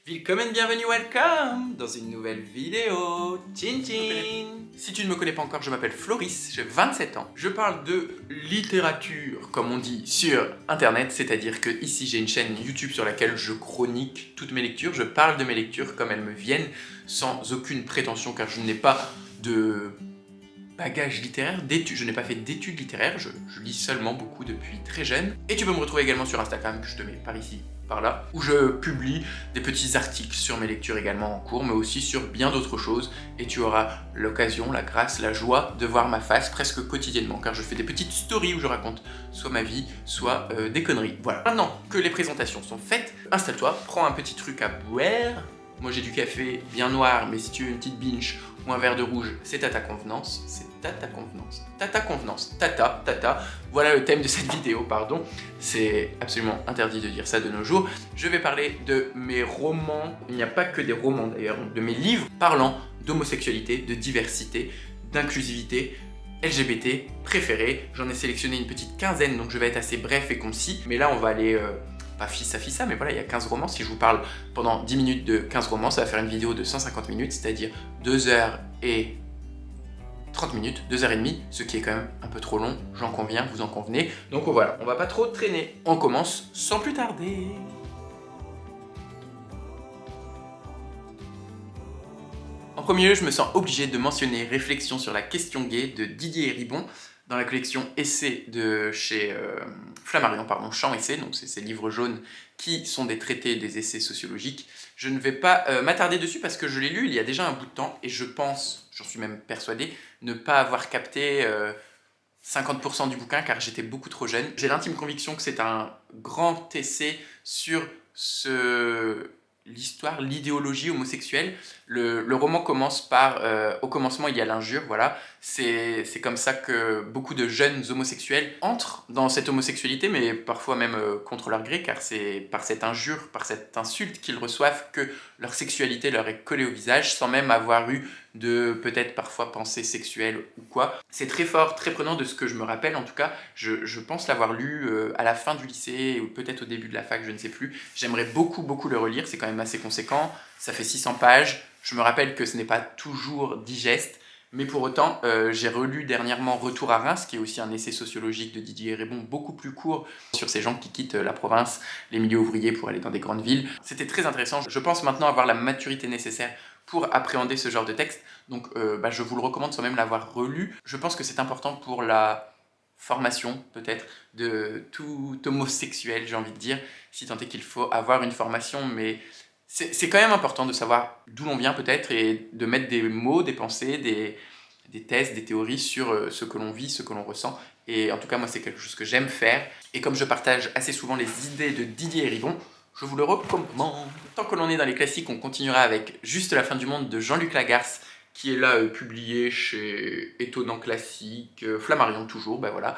Willkommen, bienvenue, welcome dans une nouvelle vidéo. Tchin tchin. Si tu ne me connais pas encore, je m'appelle Floris, j'ai 27 ans. Je parle de littérature, comme on dit sur internet, c'est-à-dire que ici j'ai une chaîne YouTube sur laquelle je chronique toutes mes lectures. Je parle de mes lectures comme elles me viennent, sans aucune prétention, car je n'ai pas de bagage littéraire, d'études. Je n'ai pas fait d'études littéraires, je lis seulement beaucoup depuis très jeune. Et tu peux me retrouver également sur Instagram, que je te mets par ici, par là, où je publie des petits articles sur mes lectures également en cours, mais aussi sur bien d'autres choses. Et tu auras l'occasion, la grâce, la joie de voir ma face presque quotidiennement, car je fais des petites stories où je raconte soit ma vie, soit des conneries. Voilà. Maintenant que les présentations sont faites, installe-toi, prends un petit truc à boire. Moi j'ai du café bien noir, mais si tu veux une petite binge ou un verre de rouge, c'est à ta convenance. C'est à ta convenance. Ta convenance. Tata. Voilà le thème de cette vidéo, pardon. C'est absolument interdit de dire ça de nos jours. Je vais parler de mes romans. Il n'y a pas que des romans d'ailleurs, de mes livres parlant d'homosexualité, de diversité, d'inclusivité, LGBT préférés. J'en ai sélectionné une petite quinzaine, donc je vais être assez bref et concis. Mais là, on va aller... pas fissa, mais voilà, il y a 15 romans. Si je vous parle pendant 10 minutes de 15 romans, ça va faire une vidéo de 150 minutes, c'est-à-dire 2 heures et 30 minutes, 2h30, ce qui est quand même un peu trop long, j'en conviens, vous en convenez. Donc voilà, on va pas trop traîner. On commence sans plus tarder. En premier lieu, je me sens obligé de mentionner Réflexions sur la question gay de Didier Ribon, dans la collection Essais de chez Flammarion, pardon, Champ Essais, donc c'est ces livres jaunes qui sont des traités, des essais sociologiques. Je ne vais pas m'attarder dessus parce que je l'ai lu il y a déjà un bout de temps et je pense, j'en suis même persuadé, ne pas avoir capté 50% du bouquin car j'étais beaucoup trop jeune. J'ai l'intime conviction que c'est un grand essai sur l'histoire, l'idéologie homosexuelle. Le roman commence par, au commencement il y a l'injure, voilà. C'est comme ça que beaucoup de jeunes homosexuels entrent dans cette homosexualité, mais parfois même contre leur gré, car c'est par cette injure, par cette insulte qu'ils reçoivent que leur sexualité leur est collée au visage, sans même avoir eu de peut-être parfois pensée sexuelle ou quoi. C'est très fort, très prenant de ce que je me rappelle, en tout cas, je pense l'avoir lu à la fin du lycée, ou peut-être au début de la fac, je ne sais plus. J'aimerais beaucoup le relire, c'est quand même assez conséquent, ça fait 600 pages, je me rappelle que ce n'est pas toujours digeste, mais pour autant, j'ai relu dernièrement Retour à Reims, qui est aussi un essai sociologique de Didier Ribon, beaucoup plus court, sur ces gens qui quittent la province, les milieux ouvriers pour aller dans des grandes villes. C'était très intéressant. Je pense maintenant avoir la maturité nécessaire pour appréhender ce genre de texte, donc je vous le recommande sans même l'avoir relu. Je pense que c'est important pour la formation, peut-être, de tout homosexuel, j'ai envie de dire, si tant est qu'il faut avoir une formation, mais... C'est quand même important de savoir d'où l'on vient peut-être et de mettre des mots, des pensées, des thèses, des théories sur ce que l'on vit, ce que l'on ressent. Et en tout cas, moi, c'est quelque chose que j'aime faire. Et comme je partage assez souvent les idées de Didier Ribon, je vous le recommande. Tant que l'on est dans les classiques, on continuera avec Juste la fin du monde de Jean-Luc Lagarce, qui est là publié chez Étonnant Classique, Flammarion toujours, ben voilà.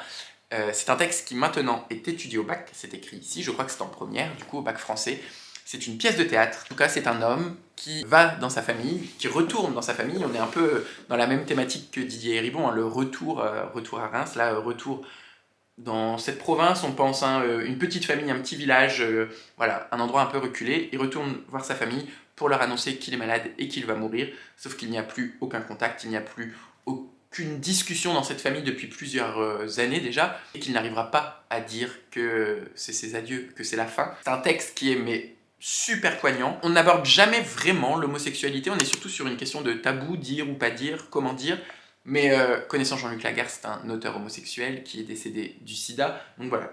C'est un texte qui maintenant est étudié au bac, c'est écrit ici, je crois que c'est en première, du coup au bac français. C'est une pièce de théâtre. En tout cas, c'est un homme qui va dans sa famille, qui retourne dans sa famille. On est un peu dans la même thématique que Didier Ribon, hein, le retour à Reims, là, retour dans cette province. On pense une petite famille, un petit village, voilà, un endroit un peu reculé. Il retourne voir sa famille pour leur annoncer qu'il est malade et qu'il va mourir. Sauf qu'il n'y a plus aucun contact, il n'y a plus aucune discussion dans cette famille depuis plusieurs années déjà, et qu'il n'arrivera pas à dire que c'est ses adieux, que c'est la fin. C'est un texte qui est super poignant. On n'aborde jamais vraiment l'homosexualité, on est surtout sur une question de tabou, dire ou pas dire, comment dire. Mais connaissant Jean-Luc Lagarce, c'est un auteur homosexuel qui est décédé du sida. Donc voilà,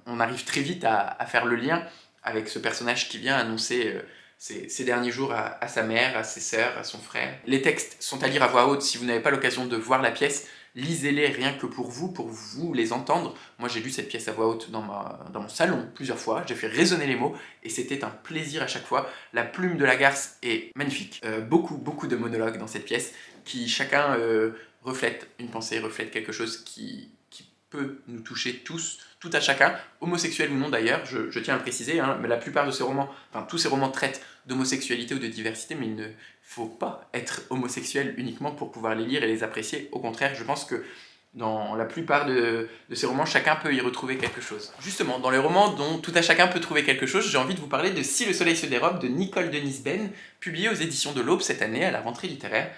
on arrive très vite à faire le lien avec ce personnage qui vient annoncer ces derniers jours à sa mère, à ses sœurs, à son frère. Les textes sont à lire à voix haute si vous n'avez pas l'occasion de voir la pièce. Lisez-les rien que pour vous les entendre. Moi j'ai lu cette pièce à voix haute dans mon salon plusieurs fois, j'ai fait résonner les mots et c'était un plaisir à chaque fois. La plume de Lagarce est magnifique, beaucoup de monologues dans cette pièce qui chacun reflète une pensée, reflète quelque chose qui peut nous toucher tous, tout à chacun, homosexuel ou non d'ailleurs, je tiens à le préciser, hein, mais la plupart de ces romans, enfin tous ces romans traitent d'homosexualité ou de diversité, mais il ne faut pas être homosexuel uniquement pour pouvoir les lire et les apprécier. Au contraire, je pense que Dans la plupart de ces romans, chacun peut y retrouver quelque chose. Justement, dans les romans dont tout à chacun peut trouver quelque chose, j'ai envie de vous parler de Si le soleil se dérobe de Nicole Denys-Benn, publié aux éditions de l'Aube cette année à la rentrée littéraire.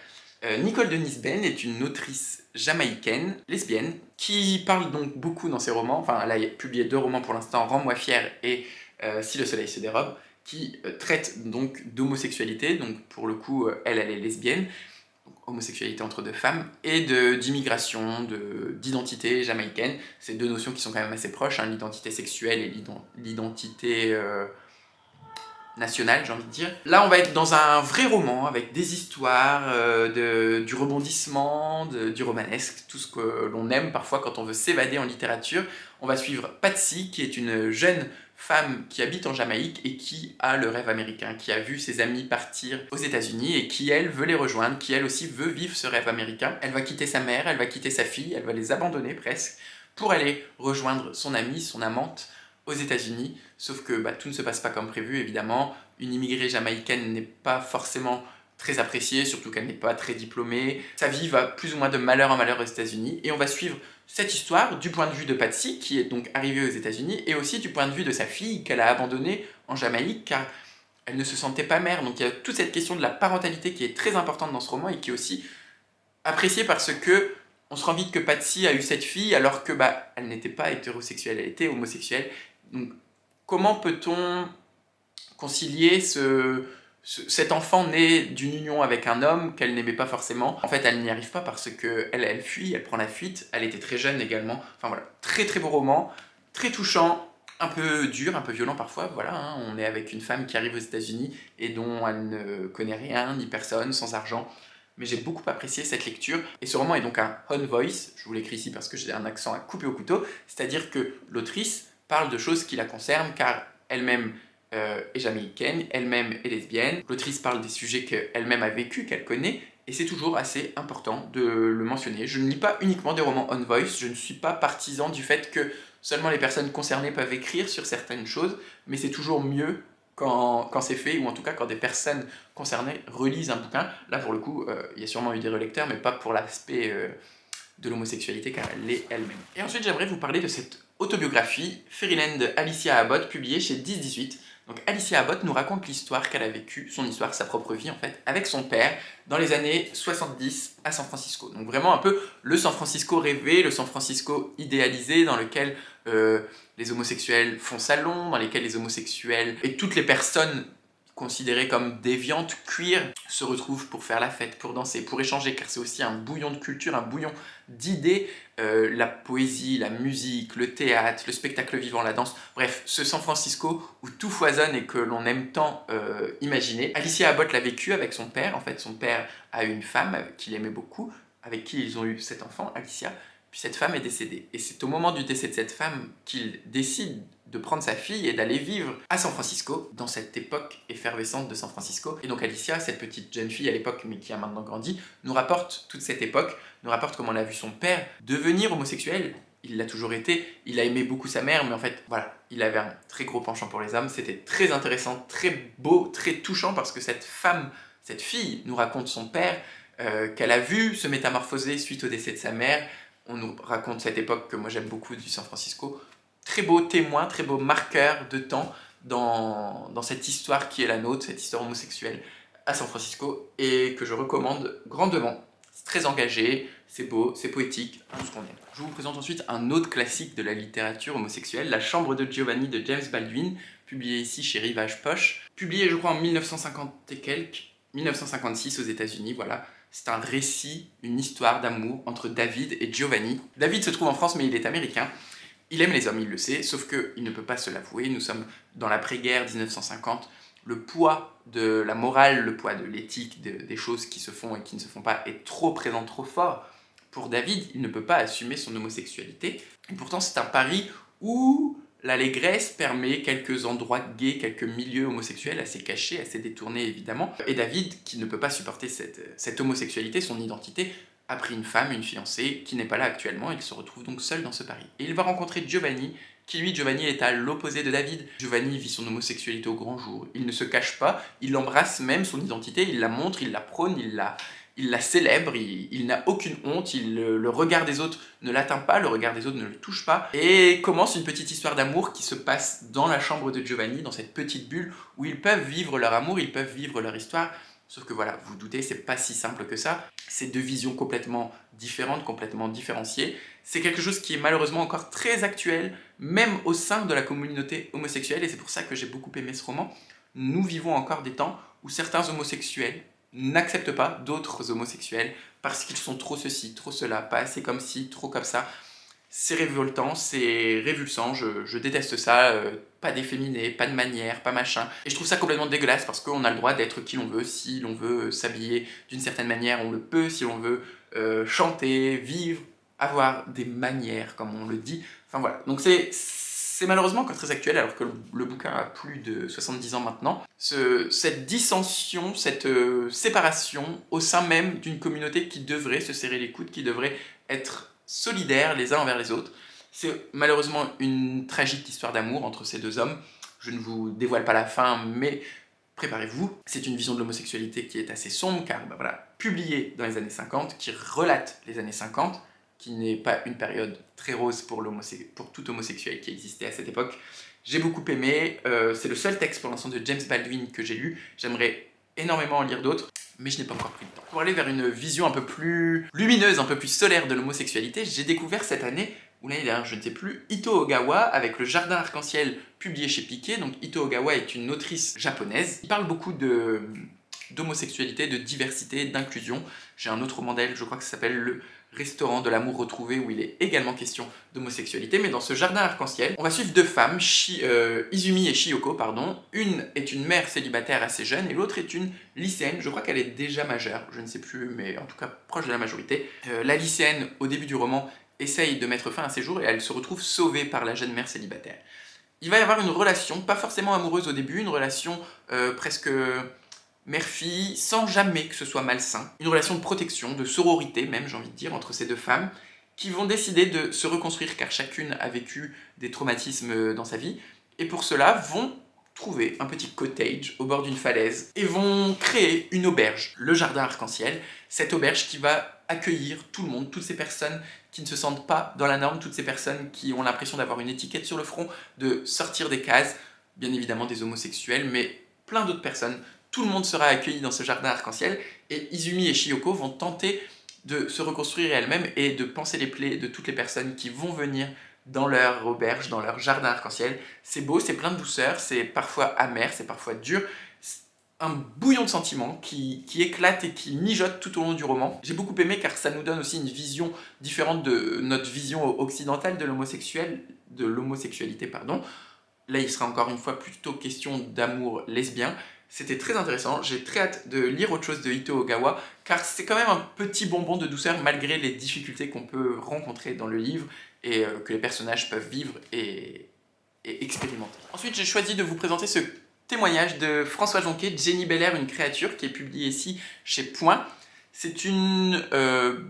Nicole Denys-Benn est une autrice jamaïcaine, lesbienne, qui parle donc beaucoup dans ses romans, enfin elle a publié 2 romans pour l'instant, Rends-moi fière et Si le soleil se dérobe, qui traitent donc d'homosexualité, donc pour le coup elle est lesbienne, homosexualité entre 2 femmes, et d'immigration, d'identité jamaïcaine. C'est 2 notions qui sont quand même assez proches, hein, l'identité sexuelle et l'identité nationale, j'ai envie de dire. Là, on va être dans un vrai roman, avec des histoires, du rebondissement, du romanesque, tout ce que l'on aime parfois quand on veut s'évader en littérature. On va suivre Patsy, qui est une jeune femme qui habite en Jamaïque et qui a le rêve américain, qui a vu ses amis partir aux États-Unis et qui, elle, veut les rejoindre, qui, elle aussi, veut vivre ce rêve américain. Elle va quitter sa mère, elle va quitter sa fille, elle va les abandonner presque, pour aller rejoindre son amie, son amante, aux États-Unis, sauf que tout ne se passe pas comme prévu, évidemment. Une immigrée jamaïcaine n'est pas forcément très appréciée, surtout qu'elle n'est pas très diplômée. Sa vie va plus ou moins de malheur en malheur aux États-Unis, et on va suivre cette histoire du point de vue de Patsy, qui est donc arrivée aux États-Unis, et aussi du point de vue de sa fille, qu'elle a abandonnée en Jamaïque, car elle ne se sentait pas mère. Donc il y a toute cette question de la parentalité qui est très importante dans ce roman, et qui est aussi appréciée parce que on se rend vite que Patsy a eu cette fille, alors que elle n'était pas hétérosexuelle, elle était homosexuelle. Donc, comment peut-on concilier cet enfant né d'une union avec un homme qu'elle n'aimait pas forcément? En fait, elle n'y arrive pas parce qu'elle fuit, elle prend la fuite, elle était très jeune également. Enfin voilà, très très beau roman, très touchant, un peu dur, un peu violent parfois. Voilà, hein, on est avec une femme qui arrive aux États-Unis et dont elle ne connaît rien, ni personne, sans argent. Mais j'ai beaucoup apprécié cette lecture. Et ce roman est donc un on voice, je vous l'écris ici parce que j'ai un accent à couper au couteau, c'est-à-dire que l'autrice parle de choses qui la concernent, car elle-même est jamaïcaine, elle-même est lesbienne. L'autrice parle des sujets qu'elle-même a vécu, qu'elle connaît, et c'est toujours assez important de le mentionner. Je ne lis pas uniquement des romans on voice, je ne suis pas partisan du fait que seulement les personnes concernées peuvent écrire sur certaines choses, mais c'est toujours mieux quand c'est fait, ou en tout cas quand des personnes concernées relisent un bouquin. Là pour le coup, il y a sûrement eu des relecteurs, mais pas pour l'aspect de l'homosexualité, car elle l'est elle-même. Et ensuite j'aimerais vous parler de cette autobiographie, Fairyland de Alicia Abbott, publiée chez 10-18. Donc Alicia Abbott nous raconte l'histoire qu'elle a vécue, son histoire, sa propre vie en fait, avec son père, dans les années 70 à San Francisco. Donc vraiment un peu le San Francisco rêvé, le San Francisco idéalisé, dans lequel les homosexuels font salon, dans lesquels les homosexuels et toutes les personnes considérées comme déviantes, queer, se retrouvent pour faire la fête, pour danser, pour échanger, car c'est aussi un bouillon de culture, un bouillon d'idées, la poésie, la musique, le théâtre, le spectacle vivant, la danse, bref, ce San Francisco où tout foisonne et que l'on aime tant imaginer. Alicia Abbott l'a vécu avec son père, en fait son père a une femme qu'il aimait beaucoup, avec qui ils ont eu 7 enfants, Alicia, puis cette femme est décédée. Et c'est au moment du décès de cette femme qu'il décide de prendre sa fille et d'aller vivre à San Francisco, dans cette époque effervescente de San Francisco. Et donc Alicia, cette petite jeune fille à l'époque, mais qui a maintenant grandi, nous rapporte toute cette époque, nous rapporte comment elle a vu son père devenir homosexuel. Il l'a toujours été, il a aimé beaucoup sa mère, mais en fait, voilà, il avait un très gros penchant pour les hommes. C'était très intéressant, très beau, très touchant, parce que cette femme, cette fille, nous raconte son père, qu'elle a vu se métamorphoser suite au décès de sa mère. On nous raconte cette époque que moi j'aime beaucoup du San Francisco. Très beau témoin, très beau marqueur de temps dans cette histoire qui est la nôtre, cette histoire homosexuelle à San Francisco, et que je recommande grandement. C'est très engagé, c'est beau, c'est poétique, tout ce qu'on aime. Je vous présente ensuite un autre classique de la littérature homosexuelle, La Chambre de Giovanni de James Baldwin, publié ici chez Rivage Poche, publié je crois en 1950 et quelques, 1956 aux États-Unis, voilà. C'est un récit, une histoire d'amour entre David et Giovanni. David se trouve en France, mais il est américain. Il aime les hommes, il le sait, sauf qu'il ne peut pas se l'avouer. Nous sommes dans l'après-guerre 1950. Le poids de la morale, le poids de l'éthique, des choses qui se font et qui ne se font pas est trop présent, trop fort. Pour David, il ne peut pas assumer son homosexualité. Et pourtant, c'est un pari où l'allégresse permet quelques endroits gays, quelques milieux homosexuels assez cachés, assez détournés évidemment. Et David, qui ne peut pas supporter cette homosexualité, son identité, a pris une femme, une fiancée, qui n'est pas là actuellement, et il se retrouve donc seul dans ce pari. Et il va rencontrer Giovanni, qui lui, Giovanni, est à l'opposé de David. Giovanni vit son homosexualité au grand jour, il ne se cache pas, il embrasse même son identité, il la montre, il la prône, il la célèbre, il n'a aucune honte, le regard des autres ne l'atteint pas, le regard des autres ne le touche pas, et commence une petite histoire d'amour qui se passe dans la chambre de Giovanni, dans cette petite bulle où ils peuvent vivre leur amour, ils peuvent vivre leur histoire. Sauf que voilà, vous vous doutez, c'est pas si simple que ça. C'est deux visions complètement différentes, complètement différenciées. C'est quelque chose qui est malheureusement encore très actuel, même au sein de la communauté homosexuelle, et c'est pour ça que j'ai beaucoup aimé ce roman. Nous vivons encore des temps où certains homosexuels n'acceptent pas d'autres homosexuels parce qu'ils sont trop ceci, trop cela, pas assez comme ci, trop comme ça. C'est révoltant, c'est révulsant, je déteste ça, pas d'efféminé, pas de manière, pas machin. Et je trouve ça complètement dégueulasse parce qu'on a le droit d'être qui l'on veut, si l'on veut s'habiller d'une certaine manière, on le peut, si l'on veut chanter, vivre, avoir des manières, comme on le dit. Enfin voilà, donc c'est malheureusement encore très actuel alors que le bouquin a plus de 70 ans maintenant. Cette dissension, cette séparation au sein même d'une communauté qui devrait se serrer les coudes, qui devrait être solidaires les uns envers les autres. C'est malheureusement une tragique histoire d'amour entre ces deux hommes. Je ne vous dévoile pas la fin, mais préparez-vous. C'est une vision de l'homosexualité qui est assez sombre, car ben voilà, publiée dans les années 50, qui relate les années 50, qui n'est pas une période très rose pour tout homosexuel qui existait à cette époque. J'ai beaucoup aimé, c'est le seul texte pour l'instant de James Baldwin que j'ai lu. J'aimerais énormément en lire d'autres, mais je n'ai pas encore pris le temps. Pour aller vers une vision un peu plus lumineuse, un peu plus solaire de l'homosexualité, j'ai découvert cette année, ou l'année dernière, je ne sais plus, Ito Ogawa avec Le Jardin Arc-en-Ciel publié chez Piquet. Donc Ito Ogawa est une autrice japonaise. Il parle beaucoup d'homosexualité, de diversité, d'inclusion. J'ai un autre roman d'elle, je crois que ça s'appelle Le Restaurant de l'amour retrouvé, où il est également question d'homosexualité. Mais dans ce jardin arc-en-ciel, on va suivre deux femmes, Izumi et Shiyoko, pardon. Une est une mère célibataire assez jeune et l'autre est une lycéenne. Je crois qu'elle est déjà majeure, je ne sais plus, mais en tout cas proche de la majorité. La lycéenne, au début du roman, essaye de mettre fin à ses jours et elle se retrouve sauvée par la jeune mère célibataire. Il va y avoir une relation, pas forcément amoureuse au début, une relation presque mère-fille, sans jamais que ce soit malsain. Une relation de protection, de sororité même, j'ai envie de dire, entre ces deux femmes, qui vont décider de se reconstruire car chacune a vécu des traumatismes dans sa vie, et pour cela vont trouver un petit cottage au bord d'une falaise et vont créer une auberge, le jardin arc-en-ciel, cette auberge qui va accueillir tout le monde, toutes ces personnes qui ne se sentent pas dans la norme, toutes ces personnes qui ont l'impression d'avoir une étiquette sur le front, de sortir des cases, bien évidemment des homosexuels, mais plein d'autres personnes. Tout le monde sera accueilli dans ce jardin arc-en-ciel et Izumi et Shiyoko vont tenter de se reconstruire elles-mêmes et de panser les plaies de toutes les personnes qui vont venir dans leur auberge, dans leur jardin arc-en-ciel. C'est beau, c'est plein de douceur, c'est parfois amer, c'est parfois dur. Un bouillon de sentiments qui éclate et qui mijote tout au long du roman. J'ai beaucoup aimé car ça nous donne aussi une vision différente de notre vision occidentale de l'homosexualité, pardon. Là, il sera encore une fois plutôt question d'amour lesbien. C'était très intéressant, j'ai très hâte de lire autre chose de Ito Ogawa, car c'est quand même un petit bonbon de douceur malgré les difficultés qu'on peut rencontrer dans le livre et que les personnages peuvent vivre et expérimenter. Ensuite, j'ai choisi de vous présenter ce témoignage de François Jonquet, Jenny Belair, une créature, qui est publié ici chez Point. C'est une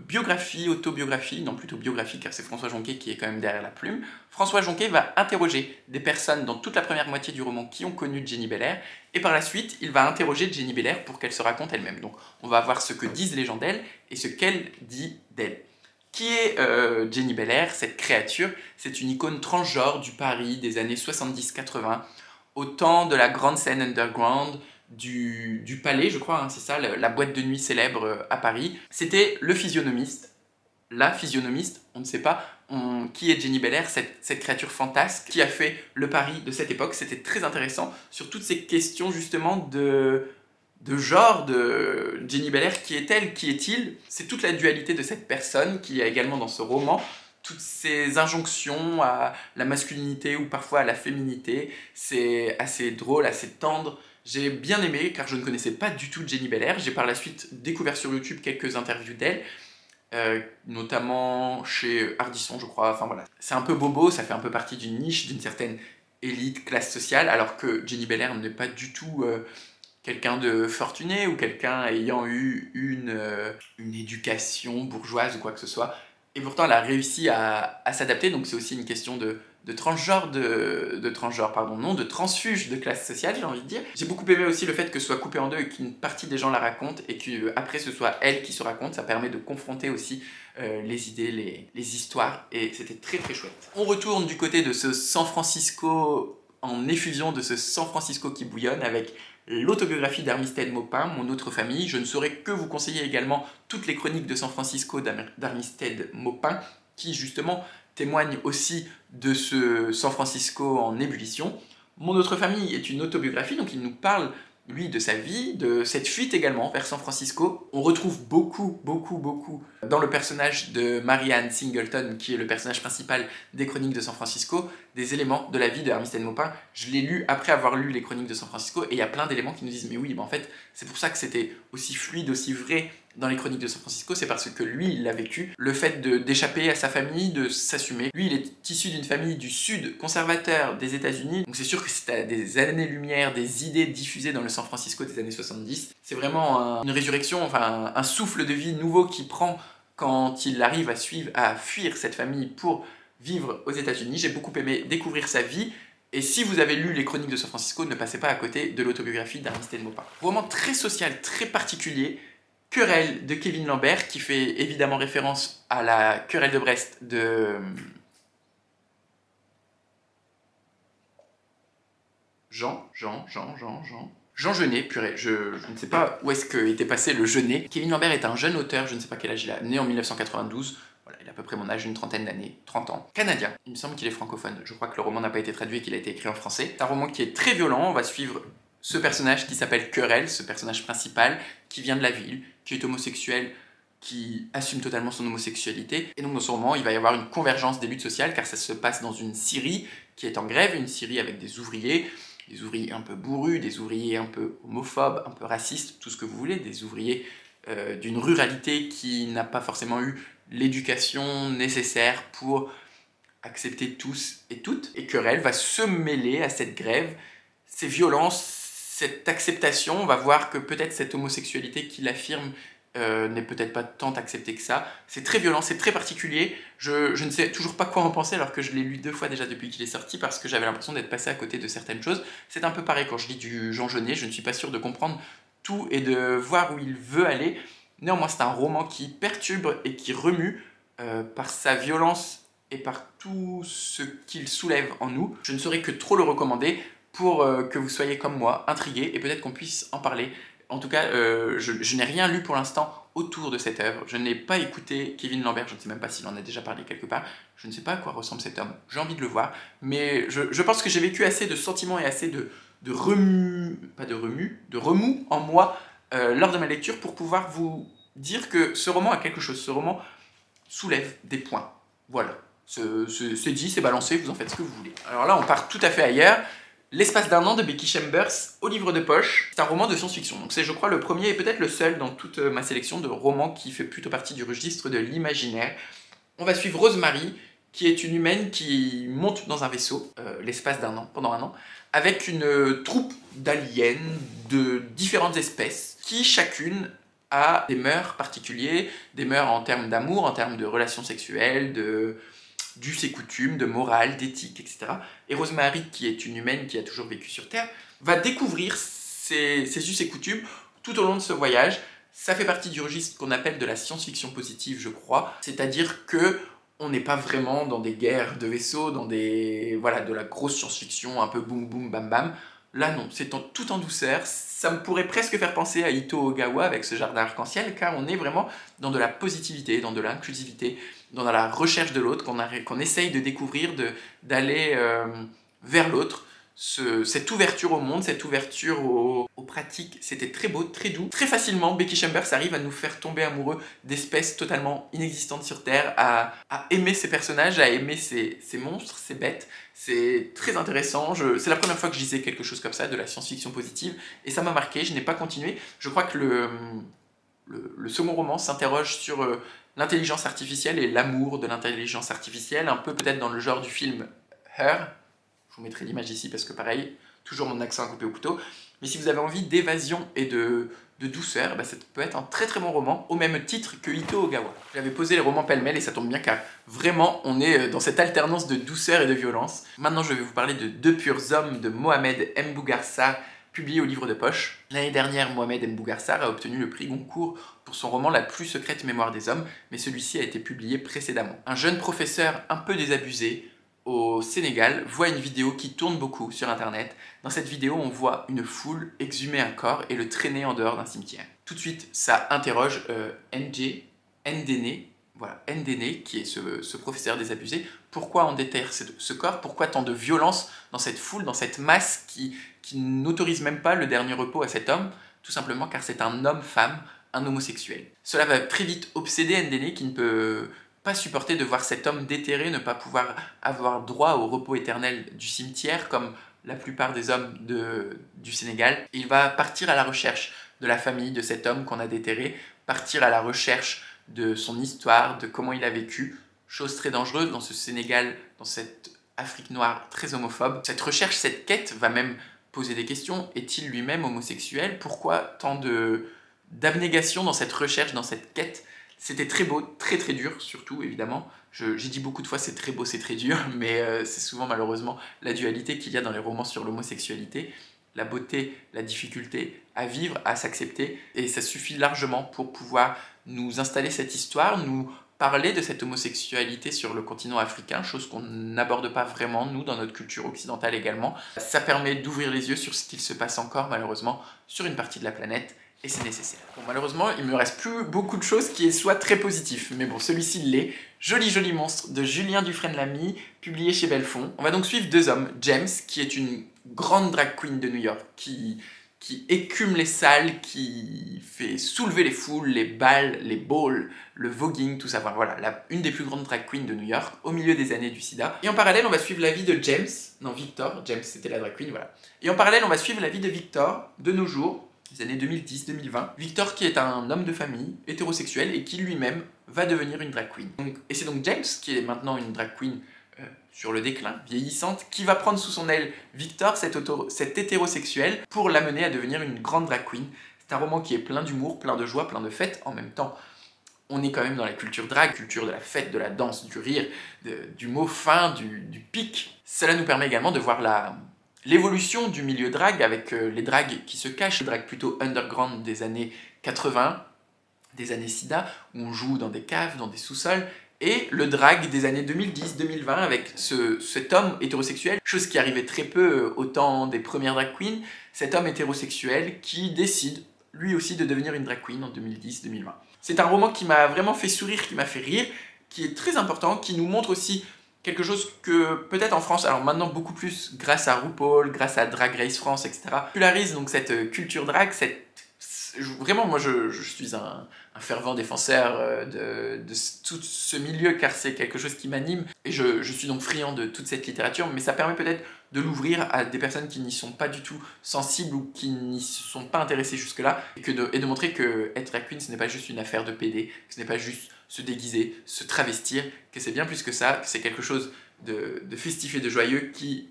biographie, autobiographie, non plutôt biographie car c'est François Jonquet qui est quand même derrière la plume. François Jonquet va interroger des personnes dans toute la première moitié du roman qui ont connu Jenny Belair et par la suite il va interroger Jenny Belair pour qu'elle se raconte elle-même. Donc on va voir ce que disent les gens d'elle et ce qu'elle dit d'elle. Qui est Jenny Belair, cette créature? C'est une icône transgenre du Paris des années 70-80, au temps de la grande scène underground, du Palais, je crois, hein, c'est ça, la boîte de nuit célèbre à Paris. C'était le physionomiste, la physionomiste, on ne sait pas qui est Jenny Belair, cette créature fantasque qui a fait le Paris de cette époque. C'était très intéressant sur toutes ces questions justement de genre de Jenny Belair. Qui est-elle? Qui est-il? C'est toute la dualité de cette personne qu'il y a également dans ce roman. Toutes ces injonctions à la masculinité ou parfois à la féminité. C'est assez drôle, assez tendre. J'ai bien aimé car je ne connaissais pas du tout Jenny Belair. J'ai par la suite découvert sur YouTube quelques interviews d'elle, notamment chez Ardisson, je crois. Enfin voilà, c'est un peu bobo, ça fait un peu partie d'une niche, d'une certaine élite, classe sociale, alors que Jenny Belair n'est pas du tout quelqu'un de fortuné ou quelqu'un ayant eu une éducation bourgeoise ou quoi que ce soit. Et pourtant, elle a réussi à s'adapter, donc c'est aussi une question transgenre, de transgenre, pardon, non, de transfuge de classe sociale, j'ai envie de dire. J'ai beaucoup aimé aussi le fait que ce soit coupé en deux et qu'une partie des gens la racontent et qu'après ce soit elle qui se raconte. Ça permet de confronter aussi les idées, les histoires, et c'était très très chouette. On retourne du côté de ce San Francisco en effusion, de ce San Francisco qui bouillonne, avec l'autobiographie d'Armistead Maupin, Mon autre famille. Je ne saurais que vous conseiller également toutes les chroniques de San Francisco d'Armistead Maupin, qui justement témoignent aussi de ce San Francisco en ébullition. Mon autre famille est une autobiographie, donc il nous parle, lui, de sa vie, de cette fuite également vers San Francisco. On retrouve beaucoup dans le personnage de Marianne Singleton, qui est le personnage principal des Chroniques de San Francisco, des éléments de la vie de Armistead Maupin. Je l'ai lu après avoir lu les Chroniques de San Francisco, et il y a plein d'éléments qui nous disent « Mais oui, en fait, c'est pour ça que c'était aussi fluide, aussi vrai dans les Chroniques de San Francisco, c'est parce que lui, il l'a vécu. Le fait d'échapper à sa famille, de s'assumer. Lui, il est issu d'une famille du sud conservateur des États-Unis, donc c'est sûr que c'est à des années-lumière des idées diffusées dans le San Francisco des années 70. C'est vraiment une résurrection, enfin un souffle de vie nouveau qui prend quand il arrive à fuir cette famille pour vivre aux États-Unis. J'ai beaucoup aimé découvrir sa vie. Et si vous avez lu les Chroniques de San Francisco, ne passez pas à côté de l'autobiographie d'Armistead Maupin. Roman très social, très particulier. Querelle de Kevin Lambert, qui fait évidemment référence à la querelle de Brest de Jean Genet, purée, je ne sais pas où est-ce qu'était passé le Genet. Kevin Lambert est un jeune auteur, je ne sais pas quel âge il a, né en 1992, voilà, il a à peu près mon âge, une trentaine d'années, 30 ans. Canadien, il me semble qu'il est francophone, je crois que le roman n'a pas été traduit et qu'il a été écrit en français. C'est un roman qui est très violent, on va suivre ce personnage qui s'appelle Querelle, ce personnage principal, qui vient de la ville, qui est homosexuel, qui assume totalement son homosexualité. Et donc dans ce roman, il va y avoir une convergence des luttes sociales, car ça se passe dans une scierie qui est en grève, une scierie avec des ouvriers un peu bourrus, des ouvriers un peu homophobes, un peu racistes, tout ce que vous voulez, des ouvriers d'une ruralité qui n'a pas forcément eu l'éducation nécessaire pour accepter tous et toutes. Et Querelle va se mêler à cette grève, ces violences, cette acceptation. On va voir que peut-être cette homosexualité qu'il affirme n'est peut-être pas tant acceptée que ça. C'est très violent, c'est très particulier. Je ne sais toujours pas quoi en penser alors que je l'ai lu 2 fois déjà depuis qu'il est sorti, parce que j'avais l'impression d'être passé à côté de certaines choses. C'est un peu pareil quand je lis du Jean Genet, je ne suis pas sûr de comprendre tout et de voir où il veut aller. Néanmoins, c'est un roman qui perturbe et qui remue par sa violence et par tout ce qu'il soulève en nous. Je ne saurais que trop le recommander pour que vous soyez comme moi, intrigués, et peut-être qu'on puisse en parler. En tout cas, je n'ai rien lu pour l'instant autour de cette œuvre. Je n'ai pas écouté Kevin Lambert, je ne sais même pas s'il en a déjà parlé quelque part. Je ne sais pas à quoi ressemble cet homme. J'ai envie de le voir, mais je pense que j'ai vécu assez de sentiments et assez de remous en moi lors de ma lecture pour pouvoir vous dire que ce roman a quelque chose. Ce roman soulève des points. Voilà. C'est dit, c'est balancé, vous en faites ce que vous voulez. Alors là, on part tout à fait ailleurs. L'espace d'un an de Becky Chambers, au livre de poche. C'est un roman de science-fiction, donc c'est je crois le premier et peut-être le seul dans toute ma sélection de romans qui fait plutôt partie du registre de l'imaginaire. On va suivre Rosemary, qui est une humaine qui monte dans un vaisseau, l'espace d'un an, pendant un an, avec une troupe d'aliens de différentes espèces, qui chacune a des mœurs particuliers, des mœurs en termes d'amour, en termes de relations sexuelles, d'us et coutumes, de morale, d'éthique, etc. Et Rosemary, qui est une humaine qui a toujours vécu sur Terre, va découvrir ces us et coutumes tout au long de ce voyage. Ça fait partie du registre qu'on appelle de la science-fiction positive, je crois. C'est-à-dire que on n'est pas vraiment dans des guerres de vaisseaux, dans de la grosse science-fiction, un peu boum boum bam bam. Là non, c'est tout en douceur. Ça me pourrait presque faire penser à Ito Ogawa avec ce jardin arc-en-ciel, car on est vraiment dans de la positivité, dans de l'inclusivité, dans la recherche de l'autre, qu'on essaye de découvrir, d'aller vers l'autre. Cette ouverture au monde, cette ouverture aux pratiques, c'était très beau, très doux. Très facilement, Becky Chambers arrive à nous faire tomber amoureux d'espèces totalement inexistantes sur Terre, à aimer ces personnages, à aimer ces monstres, ces bêtes. C'est très intéressant. C'est la première fois que je lisais quelque chose comme ça, de la science-fiction positive, et ça m'a marqué. Je n'ai pas continué. Je crois que le second roman s'interroge sur l'intelligence artificielle et l'amour de l'intelligence artificielle, un peu peut-être dans le genre du film Her. Je vous mettrai l'image ici parce que pareil, toujours mon accent coupé au couteau. Mais si vous avez envie d'évasion et de douceur, bah, ça peut être un très très bon roman, au même titre que Ito Ogawa. J'avais posé les romans pêle-mêle et ça tombe bien car vraiment on est dans cette alternance de douceur et de violence. Maintenant je vais vous parler de Deux purs hommes de Mohamed M. Bougarsar, publié au livre de poche. L'année dernière, Mohamed M. Bougarsar a obtenu le prix Goncourt pour son roman La plus secrète mémoire des hommes, mais celui-ci a été publié précédemment. Un jeune professeur un peu désabusé au Sénégal voit une vidéo qui tourne beaucoup sur internet. Dans cette vidéo, on voit une foule exhumer un corps et le traîner en dehors d'un cimetière. Tout de suite, ça interroge Ndene, voilà, Ndene, qui est ce professeur désabusé. Pourquoi on déterre ce corps? Pourquoi tant de violence dans cette foule, dans cette masse qui n'autorise même pas le dernier repos à cet homme? Tout simplement car c'est un homme-femme, un homosexuel. Cela va très vite obséder Ndene qui ne peut pas supporter de voir cet homme déterré, ne pas pouvoir avoir droit au repos éternel du cimetière comme la plupart des hommes du Sénégal. Il va partir à la recherche de la famille de cet homme qu'on a déterré, partir à la recherche de son histoire, de comment il a vécu. Chose très dangereuse dans ce Sénégal, dans cette Afrique noire très homophobe. Cette recherche, cette quête va même poser des questions. Est-il lui-même homosexuel? Pourquoi tant d'abnégation dans cette recherche, dans cette quête? C'était très beau, très très dur surtout évidemment. J'ai dit beaucoup de fois c'est très beau, c'est très dur, mais c'est souvent malheureusement la dualité qu'il y a dans les romans sur l'homosexualité. La beauté, la difficulté à vivre, à s'accepter, et ça suffit largement pour pouvoir nous installer cette histoire, nous parler de cette homosexualité sur le continent africain, chose qu'on n'aborde pas vraiment, nous, dans notre culture occidentale également. Ça permet d'ouvrir les yeux sur ce qu'il se passe encore, malheureusement, sur une partie de la planète, et c'est nécessaire. Bon, malheureusement, il me reste plus beaucoup de choses qui soient très positifs, mais bon, celui-ci l'est. Joli Joli Monstre de Julien Dufresne-Lamy, publié chez Belfond. On va donc suivre deux hommes, James, qui est une grande drag queen de New York, qui écume les salles, qui fait soulever les foules, les balles, les balls, le voguing, tout ça. Enfin, voilà, une des plus grandes drag queens de New York, au milieu des années du sida. Et en parallèle, on va suivre la vie de James, non Victor, James c'était la drag queen, voilà. Et en parallèle, on va suivre la vie de Victor, de nos jours, les années 2010-2020. Victor qui est un homme de famille, hétérosexuel, et qui lui-même va devenir une drag queen. Et c'est donc James, qui est maintenant une drag queen sur le déclin, vieillissante, qui va prendre sous son aile Victor, cet hétérosexuel, pour l'amener à devenir une grande drag queen. C'est un roman qui est plein d'humour, plein de joie, plein de fêtes en même temps. On est quand même dans la culture drag, culture de la fête, de la danse, du rire, du mot fin, du pic. Cela nous permet également de voir l'évolution du milieu drag avec les drags qui se cachent, les drags plutôt underground des années 80, des années sida, où on joue dans des caves, dans des sous-sols, et le drag des années 2010-2020 avec cet homme hétérosexuel, chose qui arrivait très peu au temps des premières drag queens, cet homme hétérosexuel qui décide lui aussi de devenir une drag queen en 2010-2020. C'est un roman qui m'a vraiment fait sourire, qui m'a fait rire, qui est très important, qui nous montre aussi quelque chose que peut-être en France, alors maintenant beaucoup plus grâce à RuPaul, grâce à Drag Race France, etc., popularise donc cette culture drag, vraiment moi je suis un fervent défenseur de tout ce milieu car c'est quelque chose qui m'anime et je suis donc friand de toute cette littérature, mais ça permet peut-être de l'ouvrir à des personnes qui n'y sont pas du tout sensibles ou qui n'y sont pas intéressées jusque-là et de montrer que être drag queen ce n'est pas juste une affaire de PD, que ce n'est pas juste se déguiser, se travestir, que c'est bien plus que ça, que c'est quelque chose de festif et de joyeux qui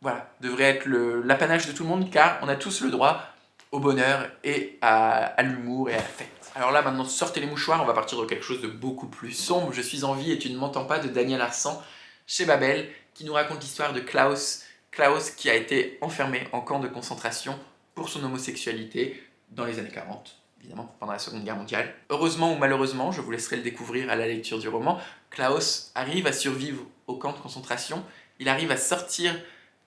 voilà, devrait être l'apanage de tout le monde car on a tous le droit au bonheur et à l'humour et à la fête. Alors là, maintenant, sortez les mouchoirs, on va partir de quelque chose de beaucoup plus sombre. Je suis en vie et tu ne m'entends pas de Daniel Arsan chez Babel, qui nous raconte l'histoire de Klaus. Klaus qui a été enfermé en camp de concentration pour son homosexualité dans les années 40, évidemment, pendant la Seconde Guerre mondiale. Heureusement ou malheureusement, je vous laisserai le découvrir à la lecture du roman, Klaus arrive à survivre au camp de concentration, il arrive à sortir,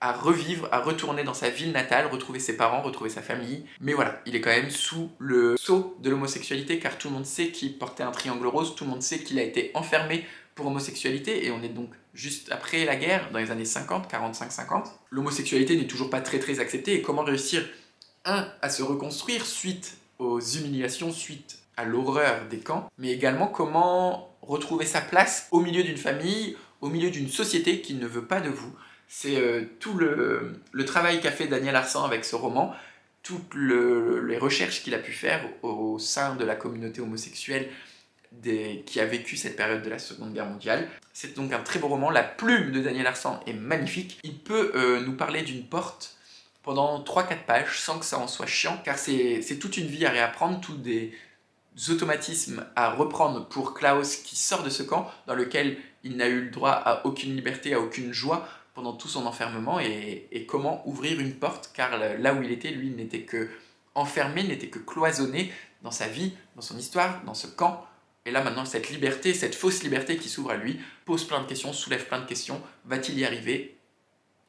à revivre, à retourner dans sa ville natale, retrouver ses parents, retrouver sa famille. Mais voilà, il est quand même sous le sceau de l'homosexualité car tout le monde sait qu'il portait un triangle rose, tout le monde sait qu'il a été enfermé pour homosexualité et on est donc juste après la guerre, dans les années 50, 45-50. L'homosexualité n'est toujours pas très acceptée et comment réussir, à se reconstruire suite aux humiliations, suite à l'horreur des camps, mais également comment retrouver sa place au milieu d'une famille, au milieu d'une société qui ne veut pas de vous. C'est tout le travail qu'a fait Daniel Arsan avec ce roman, toutes les recherches qu'il a pu faire au sein de la communauté homosexuelle qui a vécu cette période de la Seconde Guerre mondiale. C'est donc un très beau roman, la plume de Daniel Arsan est magnifique. Il peut nous parler d'une porte pendant 3-4 pages sans que ça en soit chiant, car c'est toute une vie à réapprendre, tous des automatismes à reprendre pour Klaus qui sort de ce camp dans lequel il n'a eu le droit à aucune liberté, à aucune joie pendant tout son enfermement, et comment ouvrir une porte, car là où il était, lui, il n'était que enfermé, n'était que cloisonné dans sa vie, dans son histoire, dans ce camp. Et là maintenant, cette liberté, cette fausse liberté qui s'ouvre à lui, pose plein de questions, soulève plein de questions. Va-t-il y arriver?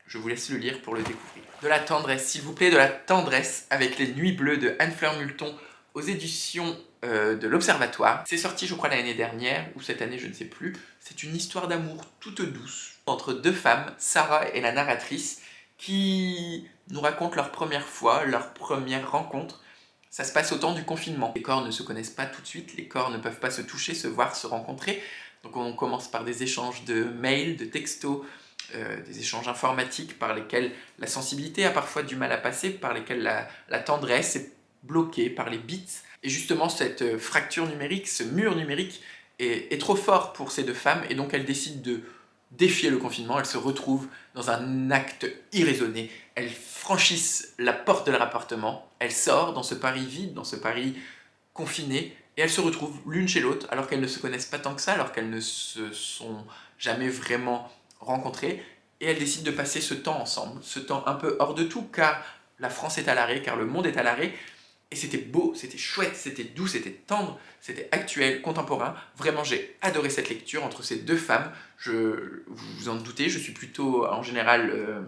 Je vous laisse le lire pour le découvrir. De la tendresse, s'il vous plaît, de la tendresse, avec Les Nuits Bleues de Anne-Fleur Multon aux éditions de l'Observatoire. C'est sorti, je crois, l'année dernière, ou cette année, je ne sais plus. C'est une histoire d'amour toute douce entre deux femmes, Sarah et la narratrice, qui nous racontent leur première fois, leur première rencontre. Ça se passe au temps du confinement. Les corps ne se connaissent pas tout de suite, les corps ne peuvent pas se toucher, se voir, se rencontrer. Donc on commence par des échanges de mails, de textos, des échanges informatiques par lesquels la sensibilité a parfois du mal à passer, par lesquels la tendresse est bloquée par les bits. Et justement, cette fracture numérique, ce mur numérique est trop fort pour ces deux femmes, et donc elles décident de défier le confinement. Elles se retrouvent dans un acte irraisonné. Elles franchissent la porte de leur appartement, elles sortent dans ce Paris vide, dans ce Paris confiné, et elles se retrouvent l'une chez l'autre, alors qu'elles ne se connaissent pas tant que ça, alors qu'elles ne se sont jamais vraiment rencontrées, et elles décident de passer ce temps ensemble, ce temps un peu hors de tout, car la France est à l'arrêt, car le monde est à l'arrêt, et c'était beau, c'était chouette, c'était doux, c'était tendre, c'était actuel, contemporain. Vraiment, j'ai adoré cette lecture entre ces deux femmes. Vous vous en doutez, je suis plutôt en général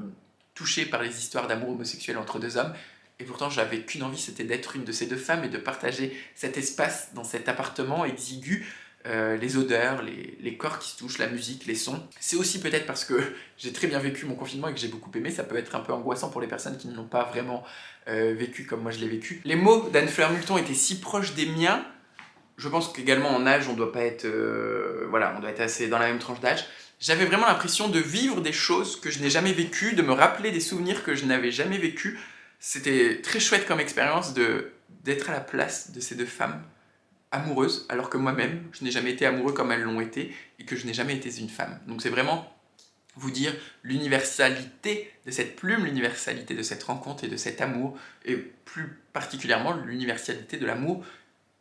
touché par les histoires d'amour homosexuel entre deux hommes. Et pourtant, j'avais qu'une envie, c'était d'être une de ces deux femmes et de partager cet espace dans cet appartement exigu. Les odeurs, les corps qui se touchent, la musique, les sons. C'est aussi peut-être parce que j'ai très bien vécu mon confinement et que j'ai beaucoup aimé, ça peut être un peu angoissant pour les personnes qui ne l'ont pas vraiment vécu comme moi je l'ai vécu. Les mots d'Anne-Fleur Multon étaient si proches des miens, je pense qu'également en âge, on doit pas être... voilà, on doit être assez dans la même tranche d'âge. J'avais vraiment l'impression de vivre des choses que je n'ai jamais vécues, de me rappeler des souvenirs que je n'avais jamais vécus. C'était très chouette comme expérience d'être à la place de ces deux femmes amoureuse, alors que moi-même, je n'ai jamais été amoureux comme elles l'ont été, et que je n'ai jamais été une femme. Donc c'est vraiment vous dire l'universalité de cette plume, l'universalité de cette rencontre et de cet amour, et plus particulièrement l'universalité de l'amour.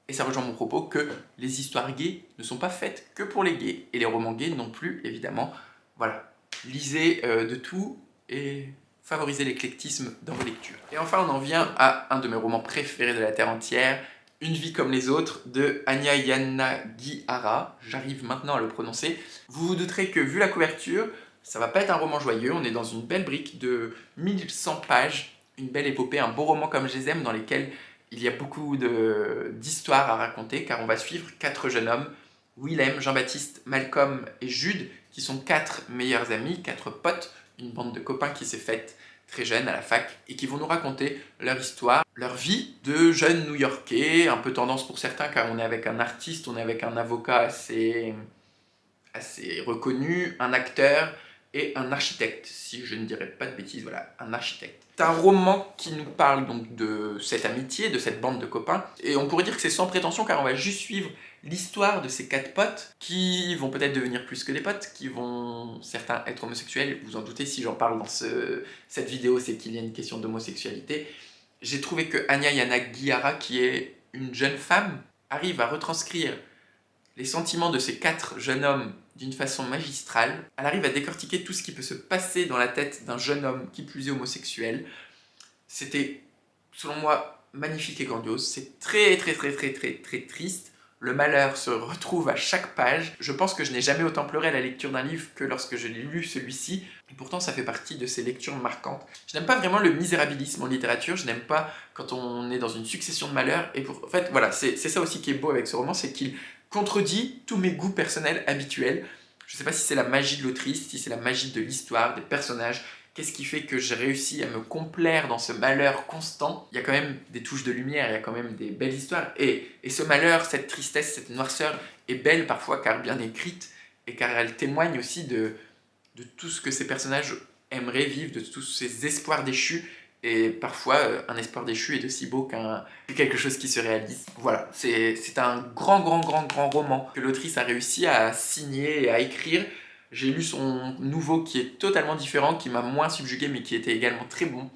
Et ça rejoint mon propos que les histoires gays ne sont pas faites que pour les gays, et les romans gays non plus, évidemment. Voilà, lisez de tout, et favorisez l'éclectisme dans vos lectures. Et enfin, on en vient à un de mes romans préférés de la Terre entière, Une vie comme les autres de Anya Yanagihara. J'arrive maintenant à le prononcer. Vous vous douterez que vu la couverture, ça va pas être un roman joyeux. On est dans une belle brique de 1100 pages, une belle épopée, un beau roman comme je les aime, dans lesquels il y a beaucoup d'histoires à raconter, car on va suivre 4 jeunes hommes, Willem, Jean-Baptiste, Malcolm et Jude, qui sont 4 meilleurs amis, 4 potes, une bande de copains qui s'est faite très jeunes à la fac, et qui vont nous raconter leur histoire, leur vie de jeunes New-Yorkais, un peu tendance pour certains, car on est avec un artiste, on est avec un avocat assez reconnu, un acteur et un architecte, si je ne dirais pas de bêtises, voilà, un architecte. C'est un roman qui nous parle donc de cette amitié, de cette bande de copains, et on pourrait dire que c'est sans prétention, car on va juste suivre l'histoire de ces 4 potes qui vont peut-être devenir plus que des potes, qui vont certains être homosexuels. Vous en doutez, si j'en parle dans cette vidéo, c'est qu'il y a une question d'homosexualité. J'ai trouvé que Anya Yanagihara, qui est une jeune femme, arrive à retranscrire les sentiments de ces 4 jeunes hommes d'une façon magistrale. Elle arrive à décortiquer tout ce qui peut se passer dans la tête d'un jeune homme, qui plus est homosexuel. C'était, selon moi, magnifique et grandiose. C'est très triste. Le malheur se retrouve à chaque page. Je pense que je n'ai jamais autant pleuré à la lecture d'un livre que lorsque je l'ai lu celui-ci. Et pourtant, ça fait partie de ces lectures marquantes. Je n'aime pas vraiment le misérabilisme en littérature. Je n'aime pas quand on est dans une succession de malheurs. Et en fait, voilà, c'est ça aussi qui est beau avec ce roman, c'est qu'il contredit tous mes goûts personnels habituels. Je ne sais pas si c'est la magie de l'autrice, si c'est la magie de l'histoire, des personnages. Qu'est-ce qui fait que j'ai réussi à me complaire dans ce malheur constant? Il y a quand même des touches de lumière, il y a quand même des belles histoires. Et ce malheur, cette tristesse, cette noirceur est belle parfois car bien écrite, et car elle témoigne aussi de tout ce que ces personnages aimeraient vivre, de tous ces espoirs déchus. Et parfois, un espoir déchu est aussi beau que quelque chose qui se réalise. Voilà, c'est un grand roman que l'autrice a réussi à signer et à écrire. J'ai lu son nouveau qui est totalement différent, qui m'a moins subjugué mais qui était également très bon.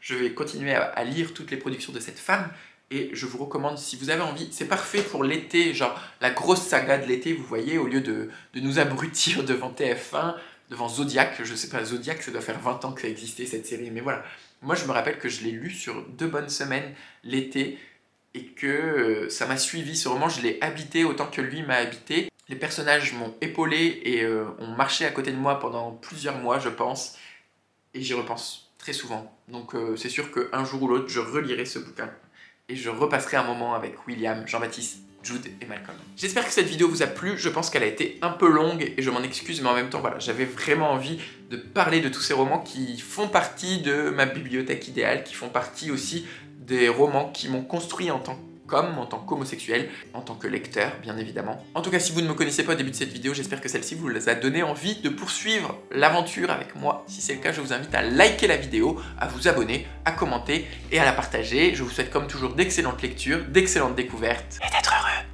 Je vais continuer à lire toutes les productions de cette femme. Et je vous recommande, si vous avez envie, c'est parfait pour l'été, genre la grosse saga de l'été, vous voyez, au lieu de nous abrutir devant TF1, devant Zodiac. Je sais pas, Zodiac, ça doit faire 20 ans que ça existait cette série, mais voilà. Moi, je me rappelle que je l'ai lu sur 2 bonnes semaines l'été et que ça m'a suivi. Ce roman, je l'ai habité autant que lui m'a habité. Les personnages m'ont épaulé et ont marché à côté de moi pendant plusieurs mois, je pense. Et j'y repense très souvent. Donc c'est sûr qu'un jour ou l'autre, je relirai ce bouquin. Et je repasserai un moment avec William, Jean-Baptiste, Jude et Malcolm. J'espère que cette vidéo vous a plu, je pense qu'elle a été un peu longue et je m'en excuse, mais en même temps, voilà, j'avais vraiment envie de parler de tous ces romans qui font partie de ma bibliothèque idéale, qui font partie aussi des romans qui m'ont construit en tant qu'homosexuel, en tant que lecteur, bien évidemment. En tout cas, si vous ne me connaissez pas au début de cette vidéo, j'espère que celle-ci vous a donné envie de poursuivre l'aventure avec moi. Si c'est le cas, je vous invite à liker la vidéo, à vous abonner, à commenter et à la partager. Je vous souhaite comme toujours d'excellentes lectures, d'excellentes découvertes et d'être heureux.